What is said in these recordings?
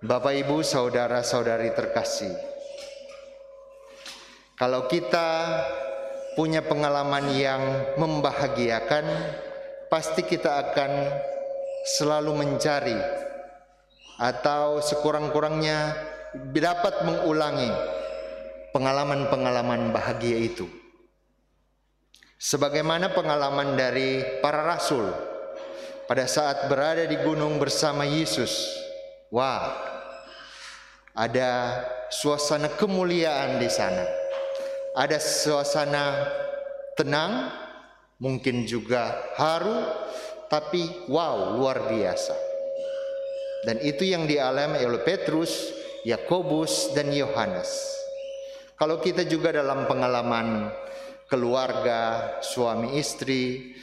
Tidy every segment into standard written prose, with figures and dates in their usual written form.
Bapak, Ibu, saudara-saudari terkasih, kalau kita punya pengalaman yang membahagiakan, pasti kita akan selalu mencari atau sekurang-kurangnya dapat mengulangi pengalaman-pengalaman bahagia itu. Sebagaimana pengalaman dari para rasul pada saat berada di gunung bersama Yesus. Wah, ada suasana kemuliaan di sana. Ada suasana tenang, mungkin juga haru, tapi wow, luar biasa. Dan itu yang dialami oleh Petrus, Yakobus, dan Yohanes. Kalau kita juga dalam pengalaman keluarga, suami istri,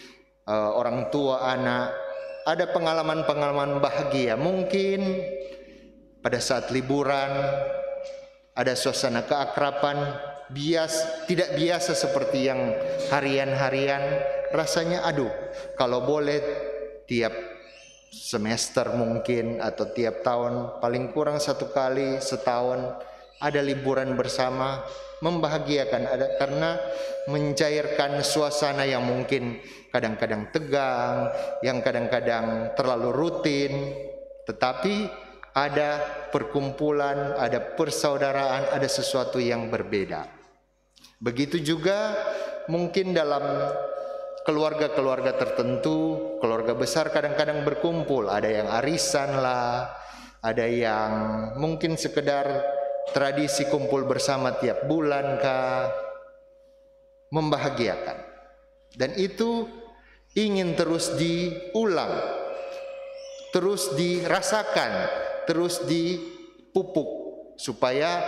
orang tua anak, ada pengalaman-pengalaman bahagia. Mungkin pada saat liburan ada suasana keakraban, tidak biasa seperti yang harian-harian. Rasanya aduh, kalau boleh tiap semester mungkin atau tiap tahun, paling kurang 1 kali setahun ada liburan bersama, membahagiakan. Ada karena mencairkan suasana yang mungkin kadang-kadang tegang, yang kadang-kadang terlalu rutin, tetapi ada perkumpulan, ada persaudaraan, ada sesuatu yang berbeda. Begitu juga mungkin dalam keluarga-keluarga tertentu, keluarga besar kadang-kadang berkumpul, ada yang arisan lah, ada yang mungkin sekedar tradisi kumpul bersama tiap bulan kah, membahagiakan. Dan itu ingin terus diulang, terus dirasakan, terus dipupuk, supaya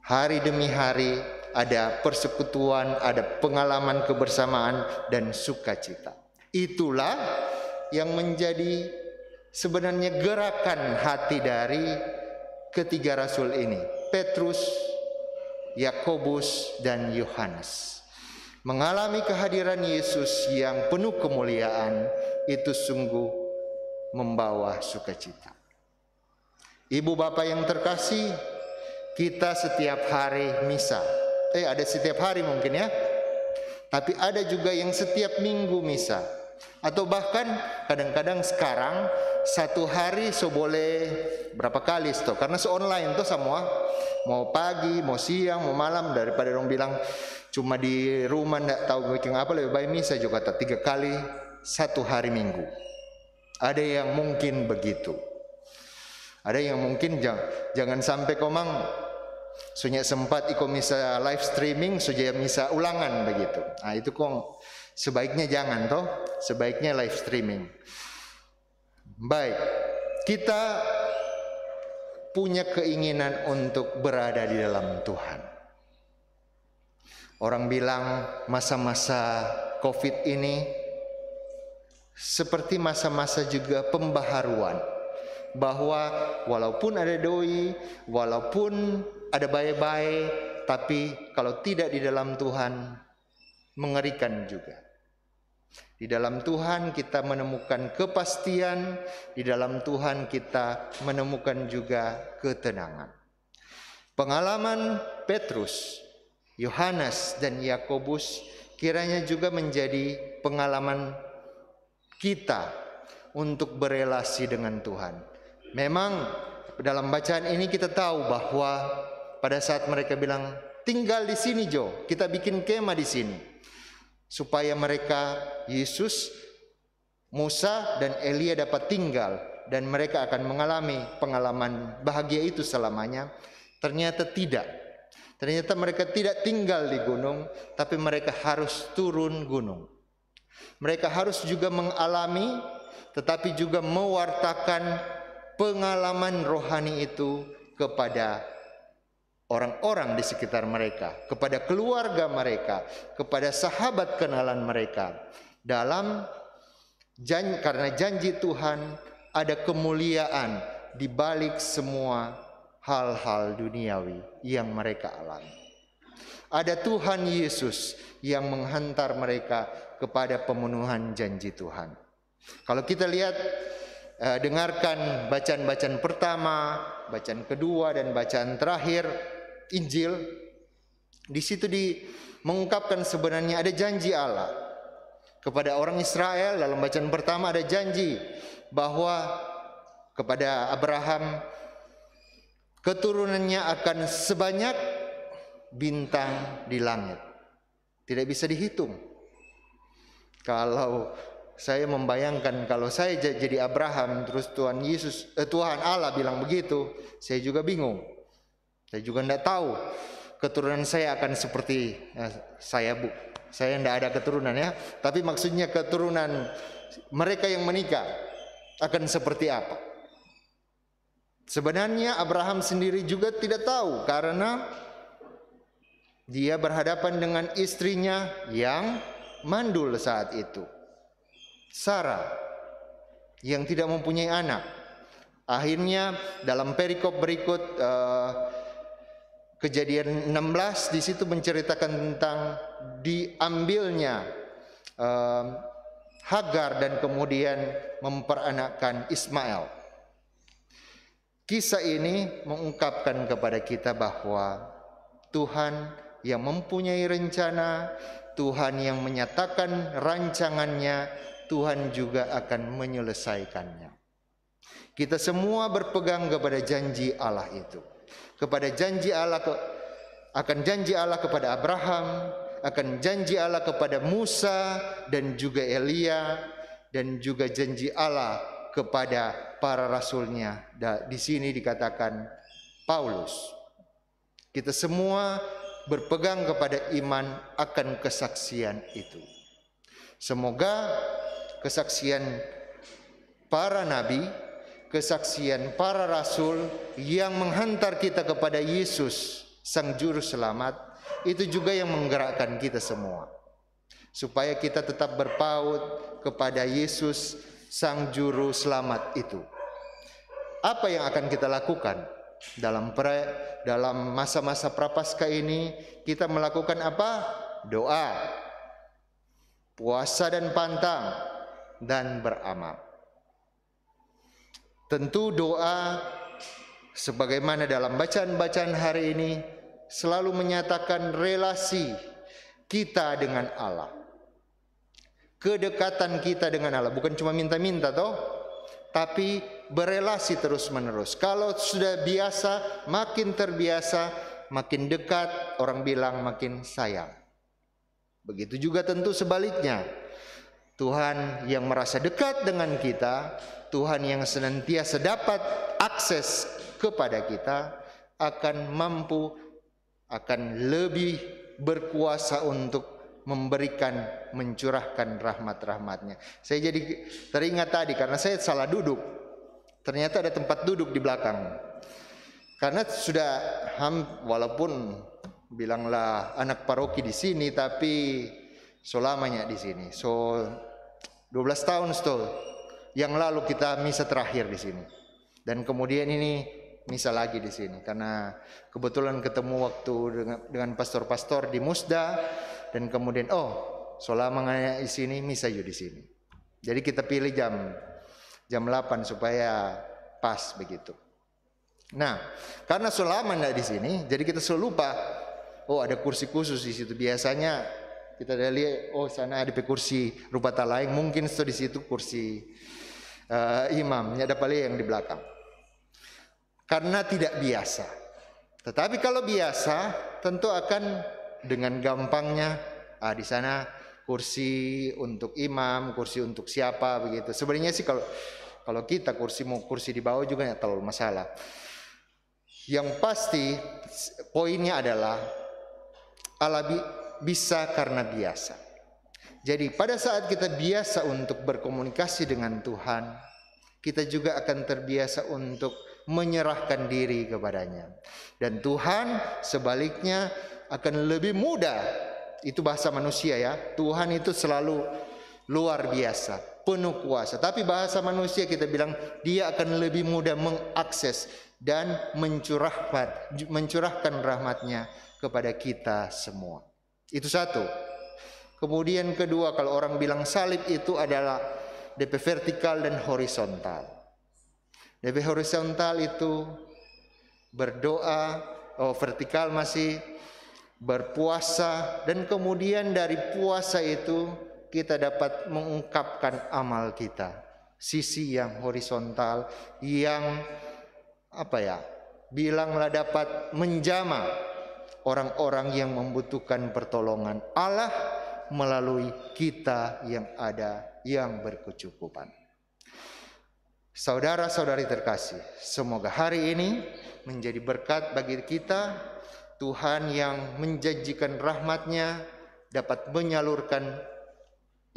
hari demi hari ada persekutuan, ada pengalaman kebersamaan dan sukacita. Itulah yang menjadi sebenarnya gerakan hati dari ketiga rasul ini, Petrus, Yakobus, dan Yohanes. Mengalami kehadiran Yesus yang penuh kemuliaan itu sungguh membawa sukacita. Ibu bapak yang terkasih, kita setiap hari misa. Ada setiap hari mungkin ya. Tapi ada juga yang setiap minggu misa. Atau bahkan kadang-kadang sekarang 1 hari boleh berapa kali toh, karena online toh semua, mau pagi, mau siang, mau malam, daripada orang bilang cuma di rumah ndak tahu bikin apa, lebih baik misa juga 3 kali 1 hari minggu. Ada yang mungkin begitu. Ada yang mungkin jangan sampai komang sunya sempat ikut misa live streaming, sudah misa ulangan begitu. Nah itu kok sebaiknya jangan toh, sebaiknya live streaming. Baik, kita punya keinginan untuk berada di dalam Tuhan. Orang bilang masa-masa COVID ini seperti masa-masa juga pembaharuan, bahwa walaupun ada doi, walaupun ada baik-baik, tapi kalau tidak di dalam Tuhan mengerikan juga. Di dalam Tuhan kita menemukan kepastian, di dalam Tuhan kita menemukan juga ketenangan. Pengalaman Petrus, Yohanes, dan Yakobus kiranya juga menjadi pengalaman kita untuk berelasi dengan Tuhan. Memang dalam bacaan ini kita tahu bahwa pada saat mereka bilang tinggal di sini Jo, kita bikin kemah di sini, supaya mereka, Yesus, Musa, dan Elia dapat tinggal dan mereka akan mengalami pengalaman bahagia itu selamanya. Ternyata tidak. Ternyata mereka tidak tinggal di gunung, tapi mereka harus turun gunung. Mereka harus juga mengalami, tetapi juga mewartakan pengalaman rohani itu kepada orang-orang di sekitar mereka, kepada keluarga mereka, kepada sahabat kenalan mereka. Karena janji Tuhan ada kemuliaan di balik semua hal-hal duniawi yang mereka alami. Ada Tuhan Yesus yang menghantar mereka kepada pemenuhan janji Tuhan. Kalau kita lihat dengarkan bacaan-bacaan pertama, bacaan kedua, dan bacaan terakhir Injil. Di situ mengungkapkan sebenarnya ada janji Allah kepada orang Israel. Dalam bacaan pertama ada janji bahwa kepada Abraham keturunannya akan sebanyak bintang di langit. Tidak bisa dihitung. Kalau saya membayangkan kalau saya jadi Abraham, terus Tuhan Allah bilang begitu, saya juga bingung. Saya juga tidak tahu keturunan saya akan seperti saya tidak ada keturunan ya, tapi maksudnya keturunan mereka yang menikah akan seperti apa. Sebenarnya Abraham sendiri juga tidak tahu, karena dia berhadapan dengan istrinya yang mandul saat itu, Sarah, yang tidak mempunyai anak. Akhirnya dalam perikop berikut Kejadian 16 di situ menceritakan tentang diambilnya Hagar dan kemudian memperanakkan Ismail. Kisah ini mengungkapkan kepada kita bahwa Tuhan yang mempunyai rencana, Tuhan yang menyatakan rancangannya, Tuhan juga akan menyelesaikannya. Kita semua berpegang kepada janji Allah itu. Kepada janji Allah akan janji Allah kepada Abraham, akan janji Allah kepada Musa dan juga Elia, dan juga janji Allah kepada para rasulnya. Di sini dikatakan Paulus. Kita semua berpegang kepada iman akan kesaksian itu. Semoga kesaksian para nabi, kesaksian para rasul yang menghantar kita kepada Yesus Sang Juru Selamat, itu juga yang menggerakkan kita semua, supaya kita tetap berpaut kepada Yesus Sang Juru Selamat itu. Apa yang akan kita lakukan dalam masa-masa Prapaskah ini? Kita melakukan apa? Doa, puasa dan pantang, dan beramal. Tentu doa sebagaimana dalam bacaan-bacaan hari ini selalu menyatakan relasi kita dengan Allah. Kedekatan kita dengan Allah, bukan cuma minta-minta toh, tapi berelasi terus-menerus. Kalau sudah biasa, makin terbiasa, makin dekat, orang bilang makin sayang. Begitu juga tentu sebaliknya. Tuhan yang merasa dekat dengan kita, Tuhan yang senantiasa dapat akses kepada kita, akan mampu, akan lebih berkuasa untuk mencurahkan rahmat-rahmatnya. Saya jadi teringat tadi karena saya salah duduk. Ternyata ada tempat duduk di belakang. Karena sudah walaupun bilanglah anak paroki di sini, tapi selamanya di sini. 12 tahun yang lalu kita misa terakhir di sini. Dan kemudian ini misa lagi di sini karena kebetulan ketemu waktu dengan pastor-pastor di Musda, dan kemudian selamanya di sini, misa juga di sini. Jadi kita pilih jam 8 supaya pas begitu. Nah, karena selamanya di sini, jadi kita selalu lupa. Ada kursi khusus di situ. Biasanya kita lihat, sana ada kursi rupa lain, mungkin di situ kursi imamnya, ada paling yang di belakang. Karena tidak biasa. Tetapi kalau biasa, tentu akan dengan gampangnya di sana kursi untuk imam, kursi untuk siapa begitu. Sebenarnya sih kalau kita kursi di bawah juga tidak terlalu masalah. Yang pasti poinnya adalah Allah bisa karena biasa. Jadi pada saat kita biasa untuk berkomunikasi dengan Tuhan, kita juga akan terbiasa untuk menyerahkan diri kepadanya. Dan Tuhan sebaliknya akan lebih mudah. Itu bahasa manusia ya. Tuhan itu selalu luar biasa, penuh kuasa. Tapi bahasa manusia kita bilang dia akan lebih mudah mengakses dan mencurahkan rahmatnya kepada kita semua. Itu satu. Kemudian kedua, kalau orang bilang salib itu adalah DP vertikal dan horizontal. DP horizontal itu berdoa, vertikal masih berpuasa, dan kemudian dari puasa itu kita dapat mengungkapkan amal kita. Sisi yang horizontal yang bilanglah dapat menjamah orang-orang yang membutuhkan pertolongan Allah melalui kita yang ada yang berkecukupan. Saudara-saudari terkasih, semoga hari ini menjadi berkat bagi kita. Tuhan yang menjanjikan rahmat-Nya dapat menyalurkan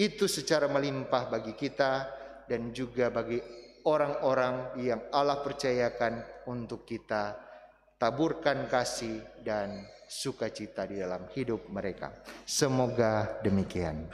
itu secara melimpah bagi kita dan juga bagi orang-orang yang Allah percayakan untuk kita taburkan kasih dan sukacita di dalam hidup mereka. Semoga demikian.